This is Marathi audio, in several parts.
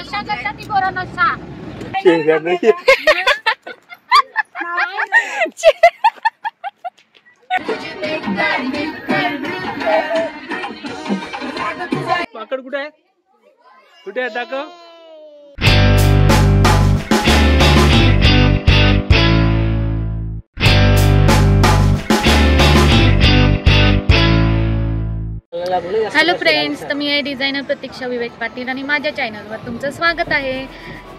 नशा करता ती पोरं नशा पाकड कुठे आहे? कुठे आहे दाखव. हॅलो फ्रेंड्स, तर मी आहे डिझायनर प्रतीक्षा विवेक पाटील आणि माझ्या चॅनलवर तुमचं स्वागत आहे.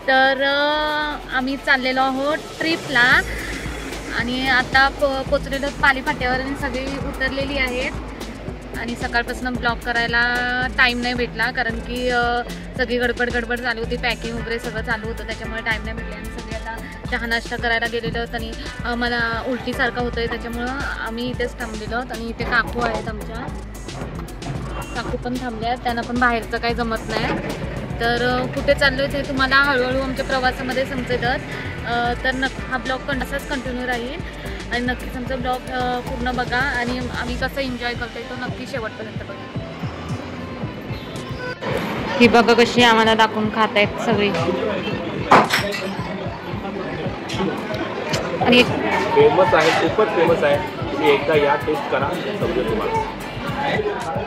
तर आम्ही चाललेलो आहोत ट्रिपला आणि आता पोचलेलो पाली फाट्यावर आणि सगळी उतरलेली आहेत आणि सकाळपासून ब्लॉग करायला टाईम नाही भेटला कारण की सगळी गडबड चालू होती, पॅकिंग वगैरे सगळं चालू होतं, त्याच्यामुळे टाईम नाही भेटला आणि सगळे आता चहा नाश्ता करायला गेलेलो आहोत आणि मला उलटीसारखं होतं आहे, त्याच्यामुळं आम्ही इथेच थांबलेलो आहोत. आणि इथे काकू आहेत, आमच्या काकू पण थांबल्या आहेत, त्यांना पण बाहेरचं काही जमत नाही. तर कुठे चाललो आहे ते तुम्हाला हळूहळू आमच्या प्रवासामध्ये समजेलच. तर हा ब्लॉग असाच कंटिन्यू राहील आणि नक्कीच आमचा ब्लॉग पूर्ण बघा आणि आम्ही कसं एन्जॉय करतोय तो नक्की शेवटपर्यंत बघा. ही बघा कशी आम्हाला दाखवून खात आहेत सगळी. आणि फेमस आहे, खूपच फेमस आहे. तुम्ही एकदा या टेस्ट करा, समजेल तुम्हाला.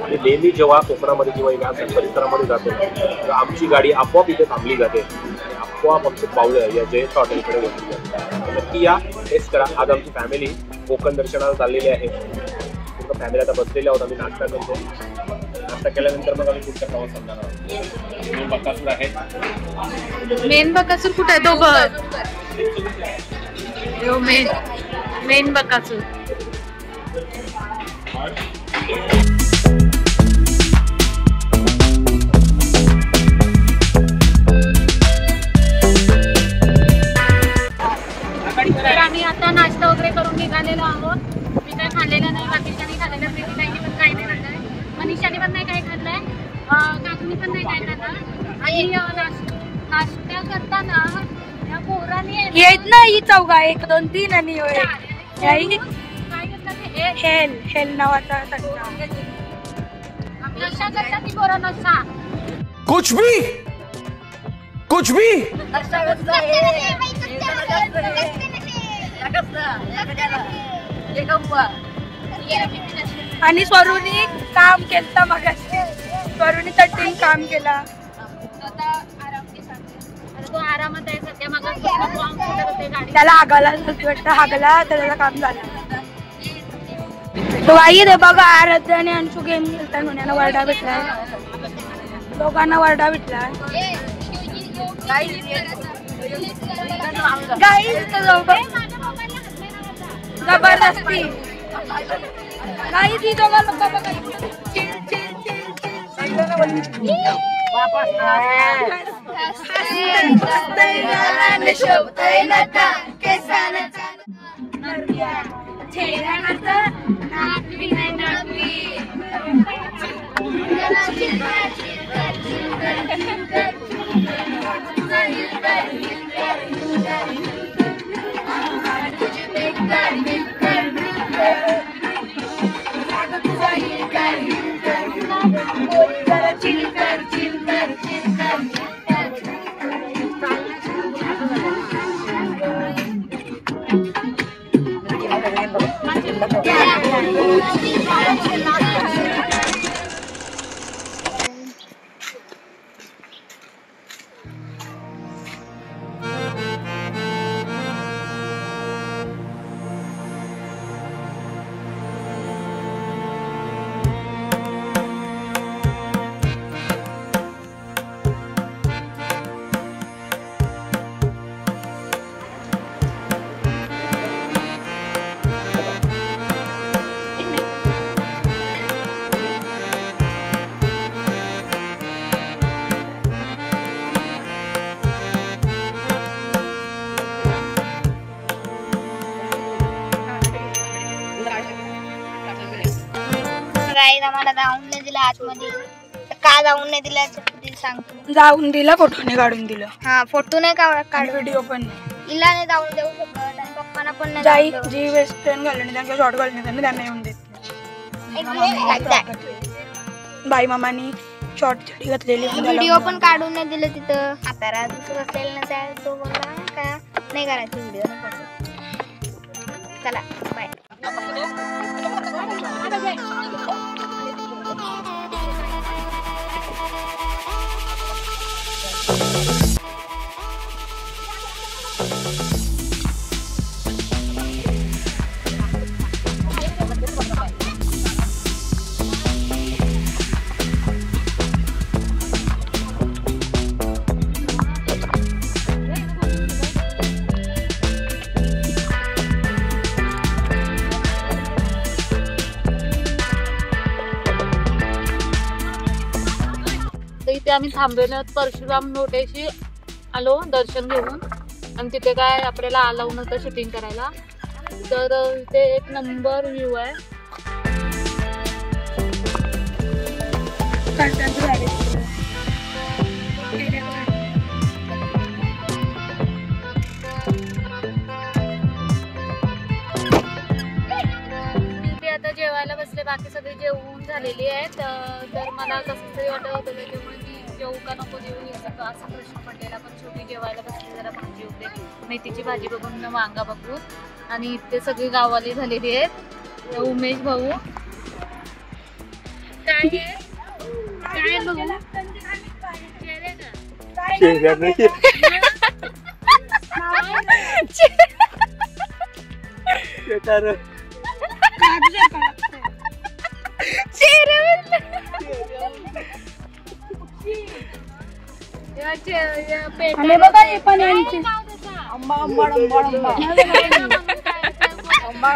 आणि नेहमी जेव्हा कोकणामध्ये किंवा या परिसरामध्ये जातो तर आमची गाडी आपोआप इथे थांबली जाते, आपोआप आमचे पावलं या जयेश हॉटेलकडे वळली जाते. नक्की या, टेस्ट करा. आज आमची फॅमिली कोकण दर्शनाला चाललेली आहे. पूर्ण फॅमिली आता बसलेली आहोत, आम्ही नाश्ता करतो. नाश्ता केल्यानंतर मग आम्ही पुढचा प्रवास करणार आहोत. मेन बकासूर आहे. मेन बकासूर कुठे आहे? तो मेन बकासूर. तर आम्ही आता नाश्ता वगैरे करून निघालेलो आहोत. मी काय खाल्लेलं नाही, बाकीच्यांनी खाल्लेलं नाही, पण काही नाही खाल्लंय. मनीषाने पण नाही काय खाल्लंय, काकूनी पण नाही काय खाल्लं. आणि नाश्ता करताना या पोरांनी येत नाही चौघा 1 2 3 आणि हेल नावाचा नशा करता ती पोरं नशा. कुछ भी आणि स्वरूनी काम केलं, मग स्वरूनी तटीन काम केला. तो आरामात आहे सध्या. मग त्याला हागाला वाटतं, हागला त्याला काम झालं. तो आई रे बघा, आराध्य आणि अंशू गेम खेळतात म्हणून वरडा भेटलाय, दोघांना वरडा भेटलाय. जबरदस्ती नाही ती दोघांना आम्हाला जाऊन नाही दिला आतमध्ये. का जाऊन नाही दिला सांगतो. जाऊन दिला, फोटोने काढून दिलं. हा, फोटो नाही काढ, व्हिडिओ पण नाही. इला नाही जाऊन देऊ शकत आणि पप्पांना पण नाही. जाई जी वेस्टर्न घालणे त्यांना शॉर्ट घालणे त्यांना येऊन देत. बाई मामानी शॉर्ट चडी घातलेली व्हिडिओ पण काढून नाही दिलं तिथं. आता दुसरं असेल ना त्या तो बोलला का नाही करायचं व्हिडिओ चला बाय. इथे आम्ही थांबलेलो परशुराम नोटेशी आलो दर्शन घेऊन आणि तिथे काय आपल्याला अलाउ नव्हतं शूटिंग करायला. तर इथे एक नंबर व्ह्यू आहे. इथे आता जेवायला बसले, बाकी सगळे जेवून झालेली आहेत. तर मला कसं तरी वाटत होतं त्यामुळे मी जेवू का नको जेवू असा प्रश्न पडलेला. पण शेवटी जेवायला बसले, जरा भाजी होते, मेथीची भाजी बघून वांगा बघून. आणि इथे सगळी गाववाली झालेली आहेत. उमेश भाऊ काय काय बघू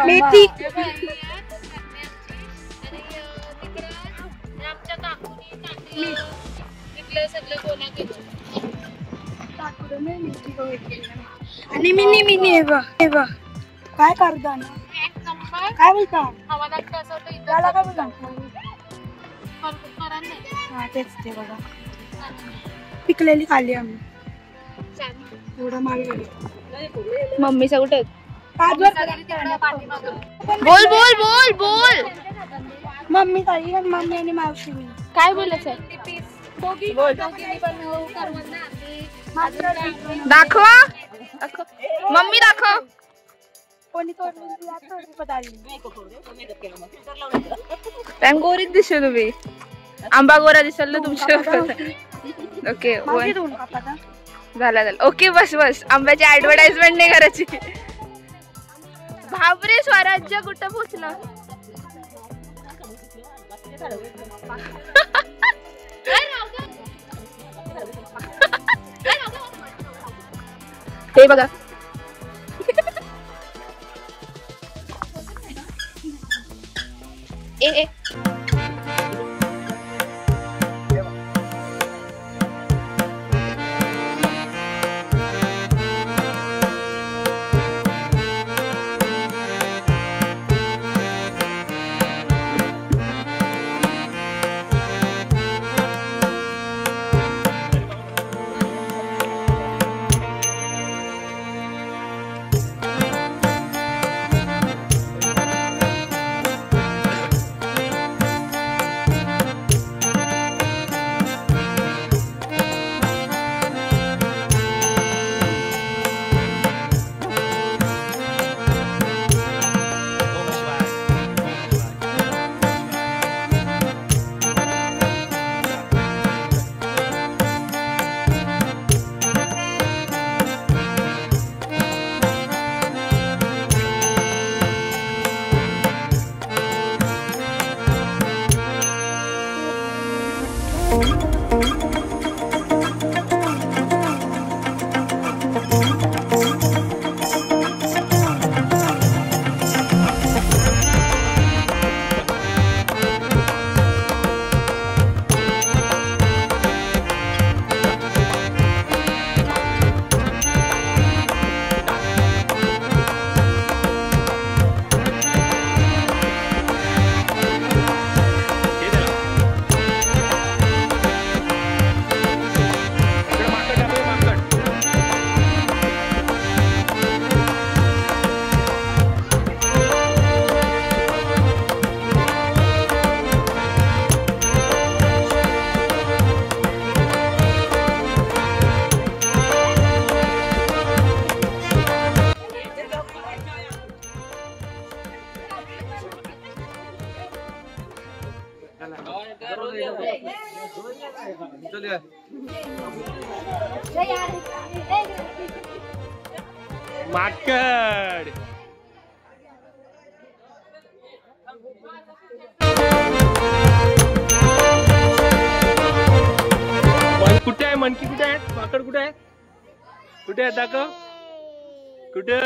मेथी आमच्या काकूनी सगळे गोळा केले. आणि मिनी हे बघ काय करता काय बोलता हवा लागतं असं होतं त्याला काय बोलता इथं. तेच ते बघा पिकलेली खाली आम्ही एवढा माल गेली. मम्मीचा कुठे बोल बोल बोल बोल मम्मी ताई आणि मम्मी आणि मावशी मी काय बोलायचं दाखवा मम्मी दाखव. कोणी गोरीत दिसेल तुम्ही. आंबा गोरा दिसेल ना तुमच्या. ओके झाला ओके बस बस. आंब्याची ऍडव्हर्टाइजमेंट नाही करायची. भाबरे स्वराज्य कुठं पोहोचलं. हे बघा ए माकड कुठे आहे मनकी कुठे आहे माकड कुठे आहे कुठे आहे दाखव कुठे